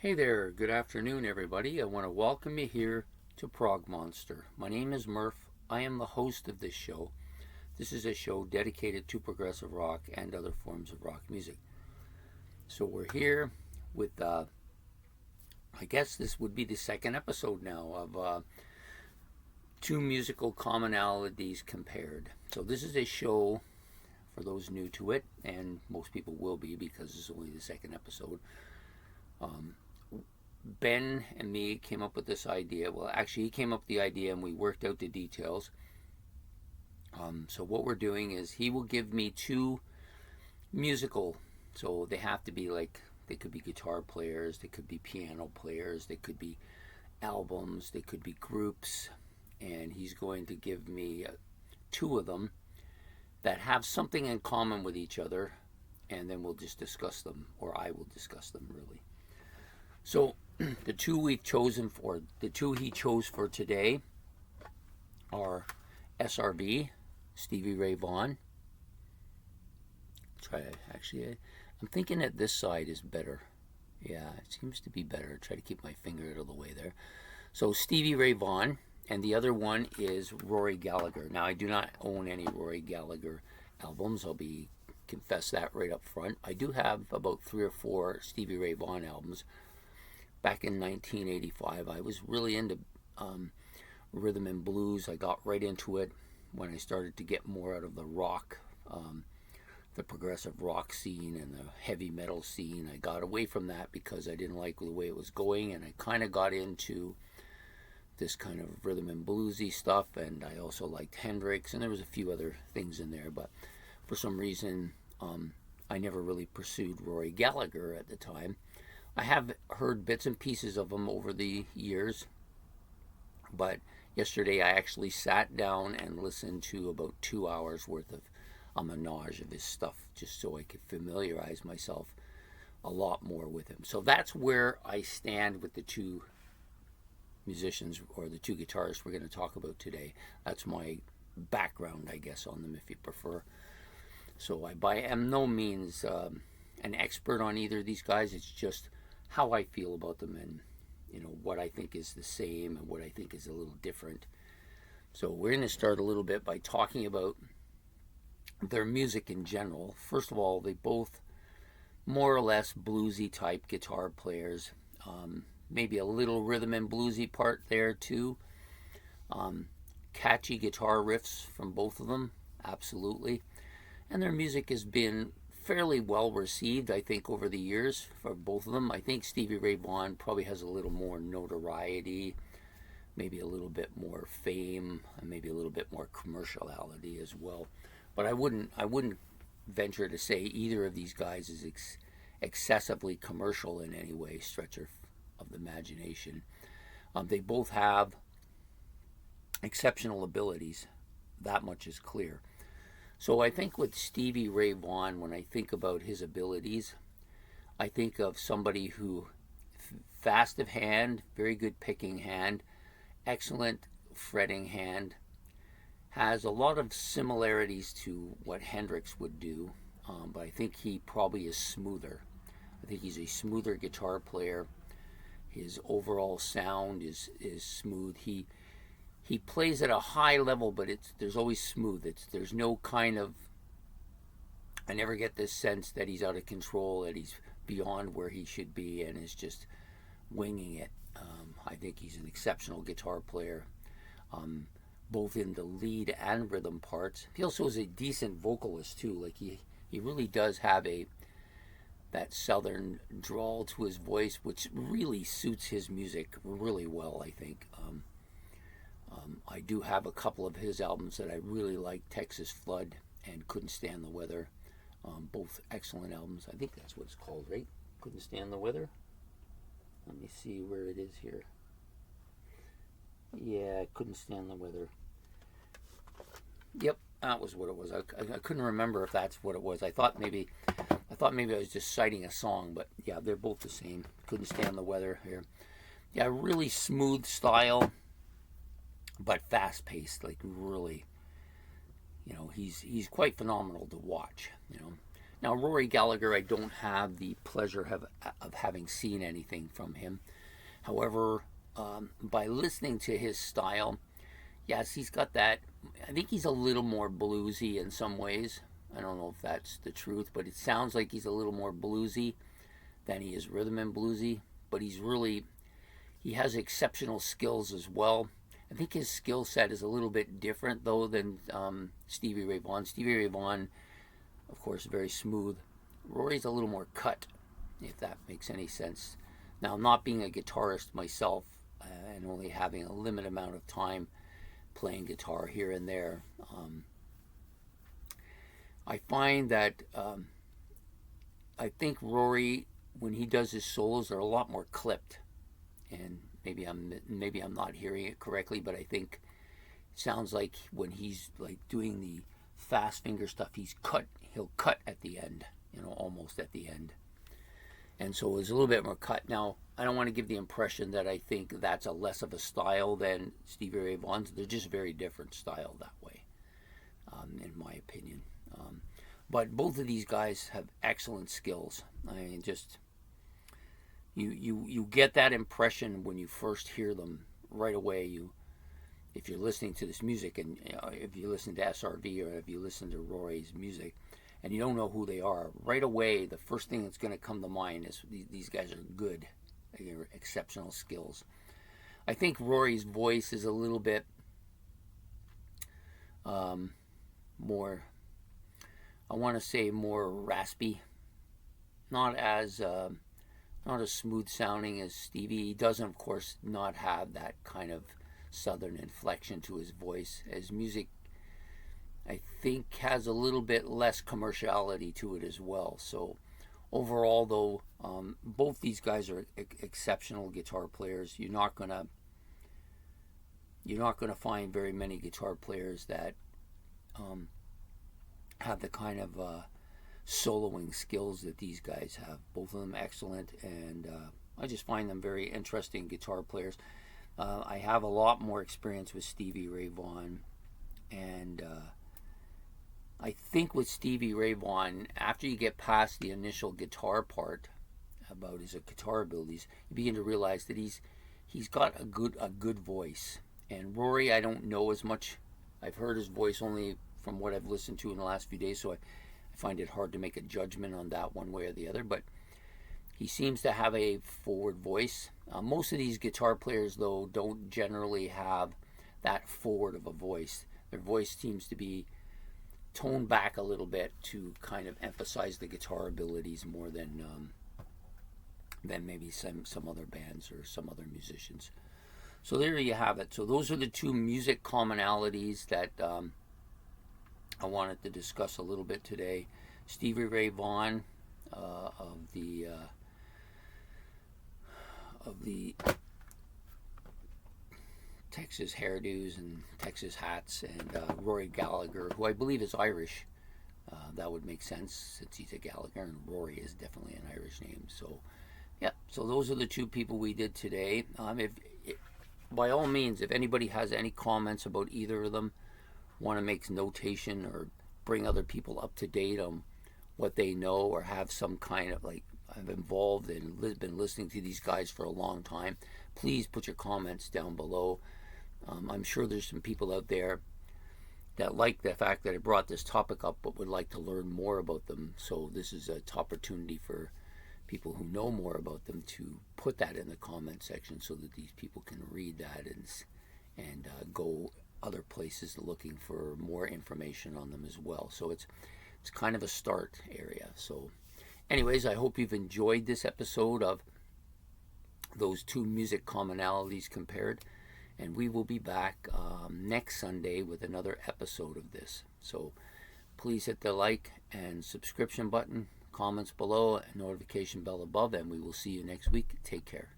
Hey there, good afternoon everybody. I want to welcome you here to Prog Monster. My name is Murph. I am the host of this show. This is a show dedicated to progressive rock and other forms of rock music. So we're here with, I guess this would be the second episode now of two musical commonalities compared. So this is a show for those new to it, and most people will be because it's only the second episode. Ben and me came up with this idea. Well, actually, he came up with the idea and we worked out the details. So what we're doing is he will give me two musical, so they have to be like, they could be guitar players, they could be piano players, they could be albums, they could be groups, and he's going to give me two of them that have something in common with each other, and then we'll just discuss them, or I will discuss them really. So the two he chose for today are SRV, Stevie Ray Vaughan. I'm thinking that this side is better. Yeah, it seems to be better. Try to keep my finger out of the way there. So Stevie Ray Vaughan, and the other one is Rory Gallagher. Now, I do not own any Rory Gallagher albums. Confess that right up front. I do have about 3 or 4 Stevie Ray Vaughan albums. Back in 1985, I was really into rhythm and blues. I got right into it when I started to get more out of the rock, the progressive rock scene and the heavy metal scene. I got away from that because I didn't like the way it was going, and I kind of got into this kind of rhythm and bluesy stuff, and I also liked Hendrix, and there was a few other things in there, but for some reason I never really pursued Rory Gallagher at the time. I have heard bits and pieces of him over the years, but yesterday I actually sat down and listened to about 2 hours worth of a menage of his stuff, just so I could familiarize myself a lot more with him. So that's where I stand with the two musicians, or the two guitarists we're going to talk about today. That's my background, I guess, on them, if you prefer. So I am no means an expert on either of these guys. It's just how I feel about them, and what I think is the same and what I think is a little different. So we're going to start a little bit by talking about their music in general. First of all, they both more or less bluesy type guitar players. Maybe a little rhythm and bluesy part there too. Catchy guitar riffs from both of them, absolutely. And their music has been fairly well received, I think, over the years for both of them. I think Stevie Ray Vaughan probably has a little more notoriety, maybe a little bit more fame, and maybe a little bit more commerciality as well. But I wouldn't venture to say either of these guys is excessively commercial in any way, stretch of the imagination. They both have exceptional abilities. That much is clear. So I think with Stevie Ray Vaughan, when I think about his abilities, I think of somebody who, fast of hand, very good picking hand, excellent fretting hand, has a lot of similarities to what Hendrix would do, but I think he probably is smoother. I think he's a smoother guitar player. His overall sound is smooth. He plays at a high level, but there's always smooth. There's no kind of, I never get this sense that he's out of control, that he's beyond where he should be and is just winging it. I think he's an exceptional guitar player, both in the lead and rhythm parts. He also is a decent vocalist too. Like he really does have that southern drawl to his voice, which really suits his music really well, I think. I do have a couple of his albums that I really like, Texas Flood and Couldn't Stand the Weather. Both excellent albums. I think that's what it's called, right? Couldn't Stand the Weather? Let me see where it is here. Yeah, Couldn't Stand the Weather. Yep, that was what it was. I couldn't remember if that's what it was. I thought maybe I was just citing a song, but yeah, they're both the same. Couldn't Stand the Weather here. Yeah, really smooth style, but fast-paced, like really, he's quite phenomenal to watch. Now, Rory Gallagher, I don't have the pleasure of having seen anything from him. However, by listening to his style, yes, he's got that. I think he's a little more bluesy in some ways. I don't know if that's the truth, but it sounds like he's a little more bluesy than he is rhythm and bluesy. But he has exceptional skills as well. I think his skill set is a little bit different, though, than Stevie Ray Vaughan. Stevie Ray Vaughan, of course, very smooth. Rory's a little more cut, if that makes any sense. Now, not being a guitarist myself and only having a limited amount of time playing guitar here and there, I find that I think Rory, when he does his solos, are a lot more clipped. And maybe I'm not hearing it correctly, but I think it sounds like when he's like doing the fast finger stuff, he'll cut at the end, almost at the end. And so it's a little bit more cut. Now, I don't want to give the impression that I think that's a less of a style than Stevie Ray Vaughan's. They're just very different style that way, in my opinion. But both of these guys have excellent skills. I mean, just you get that impression when you first hear them right away. If you're listening to this music, and if you listen to SRV or if you listen to Rory's music, and you don't know who they are, right away the first thing that's going to come to mind is these guys are good, they're exceptional skills. I think Rory's voice is a little bit more, I want to say more raspy, not as smooth sounding as Stevie. He doesn't, of course, not have that kind of southern inflection to his voice. His music, I think, has a little bit less commerciality to it as well. So overall, though, both these guys are exceptional guitar players. You're not gonna find very many guitar players that have the kind of soloing skills that these guys have. Both of them excellent, and I just find them very interesting guitar players. I have a lot more experience with Stevie Ray Vaughan, and I think with Stevie Ray Vaughan, after you get past the initial guitar part about his guitar abilities, you begin to realize that he's got a good voice. And Rory, I don't know as much. I've heard his voice only from what I've listened to in the last few days, so I find it hard to make a judgment on that one way or the other. But he seems to have a forward voice. Most of these guitar players, though, don't generally have that forward of a voice. Their voice seems to be toned back a little bit to kind of emphasize the guitar abilities more than maybe some other bands or some other musicians. So there you have it. So those are the two music commonalities that I wanted to discuss a little bit today. Stevie Ray Vaughan of the Texas hairdos and Texas hats, and Rory Gallagher, who I believe is Irish. That would make sense since he's a Gallagher, and Rory is definitely an Irish name. So, yeah. So those are the two people we did today. By all means, if anybody has any comments about either of them, want to make notation or bring other people up to date on what they know, or have some kind of I'm involved and been listening to these guys for a long time, please put your comments down below. I'm sure there's some people out there that like the fact that I brought this topic up but would like to learn more about them. So this is an opportunity for people who know more about them to put that in the comment section so that these people can read that and go other places looking for more information on them as well. So it's kind of a start area. So anyways, I hope you've enjoyed this episode of those two music commonalities compared, and we will be back next Sunday with another episode of this. So please hit the like and subscription button, comments below, and notification bell above, and we will see you next week. Take care.